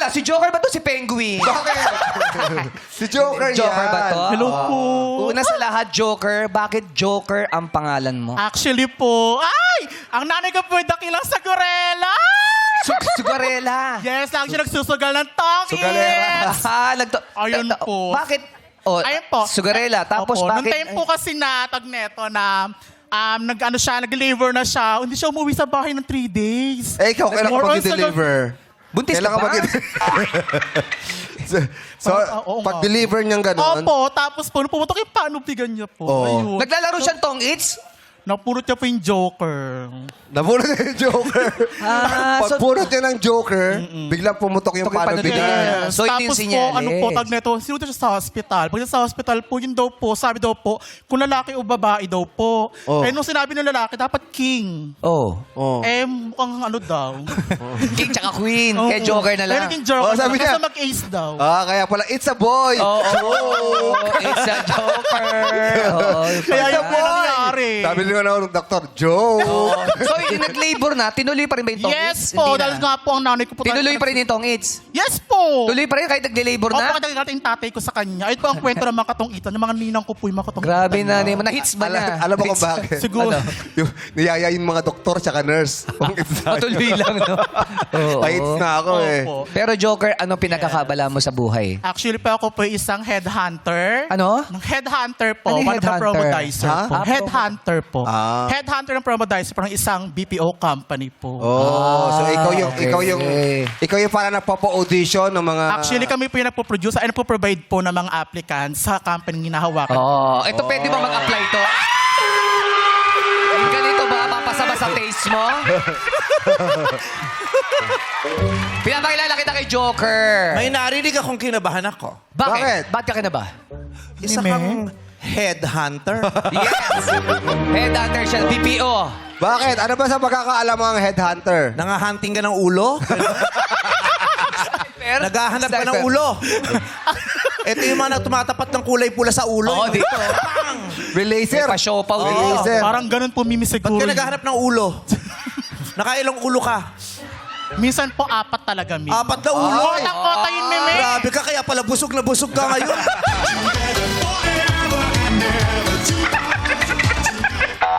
lang, si Joker ba to si Penguin? Bakit? Si Joker yan. Joker ba to? Hello po. Una sa lahat, Joker. Bakit Joker ang pangalan mo? Actually po, ay! Ang nanay ko po dakilang sa gorela! Sugarela. Yes, lagi siya nagsusugal ng tongits. Sugalera. Ayun po. Bakit? Oh, Ayun po. Sugarela. Tapos Opo, bakit? nung time po kasi na tagneto na nag-labor na siya, hindi siya umuwi sa bahay ng 3 days. Eh, ikaw, kailan ka More on sa- mag-deliver? Buntis Kailan ka ka ba? So, Oo nga. pag-deliver niyang gano'n, Opo, tapos po, nung pumutok yung panubigan niya po. Oo. Ayun. Naglalaro siyang tong-its? Napulot niya po yung Joker. nabulot niya yung Joker. Pagpurot niya ng Joker, biglang pumutok yung Putok yung panubigan. panubigan. So, ito yung Tapos po, senyales. ano po, tagneto, sinunod siya sa hospital. Pag sa hospital po, yun daw po, sabi daw po, kung lalaki o babae daw po. Oh. Eh, nung sinabi ng lalaki, dapat king. Oh. Oh. Eh, mukhang ano daw. King tsaka queen. Oo. Kaya Joker na lang. Kaya naging Joker. Oh, sabi niya. Kasi mag-ace daw. Ah, kaya pala, it's a boy. Oo. It's a Joker. Oo. Kaya pala. yung po nangyari. Sabi nila na ng doktor, Joe. So, yung nag-labor na, tinuloy pa rin ba yung tong-its? Yes po, Hindi dahil na. nga po ang nanay ko po. Tinuloy pa rin yung tong-its? Yes po. Tuloy pa rin kahit nag-labor Opo, na? kasi yung tatay ko sa kanya. Ito po ang kwento ng mga katong-itan. Yung mga ninang ko po yung mga katong-itan. Grabe na. Na-hits ba na? Alam mo kung bakit? Siguro. Yung niyaya yung mga doktor tsaka nurse. Kung it's na. Patuloy lang, no? Oo. Pahits na ako eh. Opo. Pero Joker, ano pinagkakabala mo sa buhay? Actually po ako po isang headhunter. Ano? Ng headhunter po. Ano yung One of the headhunter? promodizer Ha? po. Headhunter po. Ah. Headhunter ng promodizer po ng isang BPO company po. Oh, so okay. ikaw yung para nagpapa-audition ng mga... Actually, kami po yung nagpo-produce and nagpo-provide po ng mga applicants sa company hinahawakan. Oo. Ito pwede ba mag-apply to? Yung ganito ba? Papasa ba sa taste mo? Pinapakilala kita kay Joker. May narinig akong kinabahan ako. Bakit? Ba't ka kinaba? Isa Meme? kang headhunter. Yes! Headhunter siya, BPO. Bakit? Ano ba sa pagkakaalam mo ang headhunter? Nangahunting ka ng ulo? Pero, Naghahanap ka ng ulo? Ito yung mga tumatapat ng kulay pula sa ulo. Oo, Yung- dito. May laser. Pa-show pa. May Oo. laser. Parang ganun po mimi Ba't siguro. ka naghahanap ng ulo? Nakailang ulo ka? Minsan po apat talaga, mi. 4 na ulo. Kota yun, meme. Grabe ka, kaya pala busog na busog ka ngayon.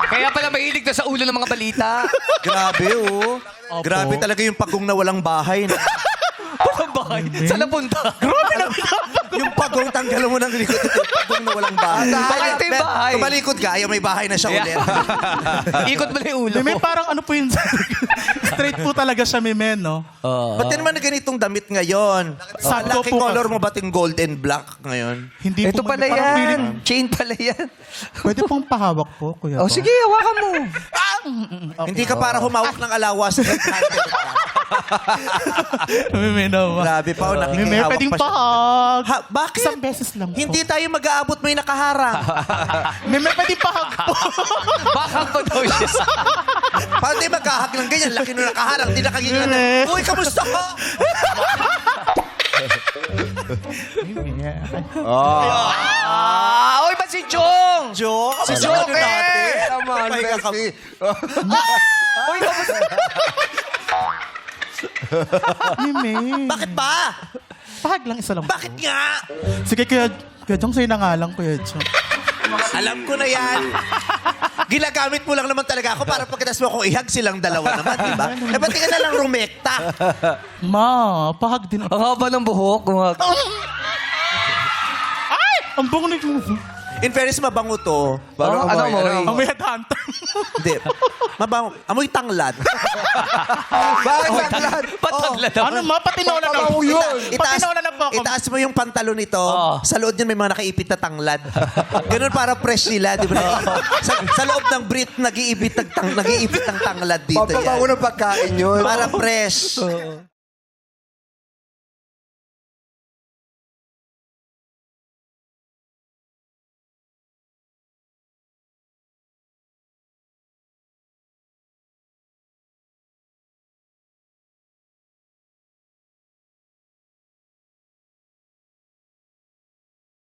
Kaya pala mahilig na sa ulo ng mga balita. Grabe, oh. Opo. Grabe talaga yung pagong na walang bahay. Parang bahay. Saan napunta? Yung pagong tanggal mo ng likod. Yung pagong na walang bahay. Baka ito yung bahay. Tumalikod ka, ayaw may bahay na siya ulit. Ikot mo na yung ulo. Meme, parang ano po yun. Straight po talaga siya, meme, no? Ba't din naman na ganitong damit ngayon? Sa Sakto laki po color kasi. mo ba't yung gold and black ngayon? Hindi Ito po, pala meme, parang yan. feeling- Chain pala yan. Pwede pong pahawak po, kuya. Oh, sige, hawakan mo. Hindi ka para humawak ng alawas. Headhunter ka. Meme naman. Grabe pa, oh, Meme, nakikihawak pwedeng pa siya. pahag. Ha, bakit? Isang beses lang po. Hindi tayo mag-aabot, may nakaharang. Meme, pwedeng pahag po. Baka pa daw siya. Paano tayo magkahag ng ganyan? Laki nung nakaharang, hindi nakagingan. Uy, kamusta ka? Ah, oy, ba't si Chong? Jo, Si Joker! Naman, May Bessie. Oy, kamusta? Meme. Bakit ba? Pahag lang, isa lang. Bakit nga? Sige, kuya Jong, sa'yo na nga lang, kuya Jong. Alam ko na yan. Ginagamit mo lang naman talaga ako para pagkatas mo akong ihag silang dalawa naman, di ba? Eh, ba't di ka na lang rumekta? Ma, pahag din. Ang haba ng buhok. Ay! Ang bango na yung... In fairness, mabango to. Parang Ano amoy, mo? ano? Ang may headhunter. Hindi. Mabango. Amoy tanglad. Bakit taglad? Pataglad Ano ma, patinola na. Pabango yun. Patinola na po ako. Itaas mo yung pantalon nito. Oo. Sa loob niyan may mga nakaipit na tanglad. Ganun para fresh sila. Di ba? Sa loob ng brief, nag-iipit ng tanglad dito. Pampabango Yan. ng pagkain yun. Para fresh.